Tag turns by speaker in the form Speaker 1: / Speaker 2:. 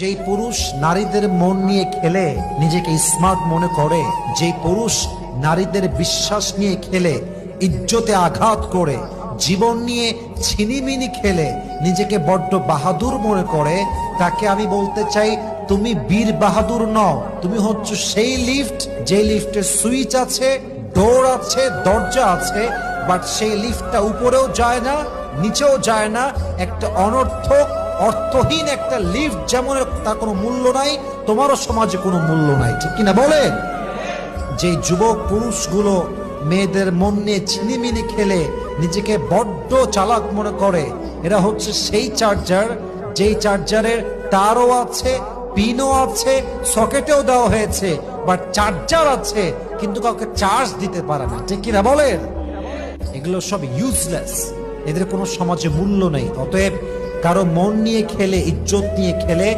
Speaker 1: যেই পুরুষ নারীদের মন নিয়ে খেলে নিজেকে স্মার্ট মনে করে, যেই পুরুষ নারীদের বিশ্বাস নিয়ে খেলে ইজ্জতে আঘাত করে, জীবন নিয়ে ছিনিমিনি খেলে নিজেকে বড্ড বাহাদুর মনে করে, তাকে আমি বলতে চাই তুমি বীর বাহাদুর নও, তুমি হচ্ছে সেই লিফট যে লিফটের সুইচ আছে, ডোর আছে, দরজা আছে, বাট সেই লিফটটা উপরেও যায় না নিচেও যায় না। একটা অর্থহীন একটা লিফট যেমন তার কোনো মূল্য নাই, তোমারও সমাজে কোনো মূল্য নাই, ঠিক কিনা বলেন? যে যুবক পুরুষগুলো মেয়েদের মন নিয়ে ছিনিমিনি খেলে নিজেকে বড্ড চালাক মনে করে, এরা হচ্ছে সেই চার্জার যেই চার্জারের তারও আছে, পিনও আছে, সকেটেও দেওয়া হয়েছে, বাট চার্জার আছে কিন্তু কাউকে চার্জ দিতে পারে না, ঠিক কিনা বলেন? এগুলো সব ইউজলেস, এদের কোনো সমাজে মূল্য নেই। অতএব কারো মন নিয়ে খেলে, ইজ্জত নিয়ে খেলে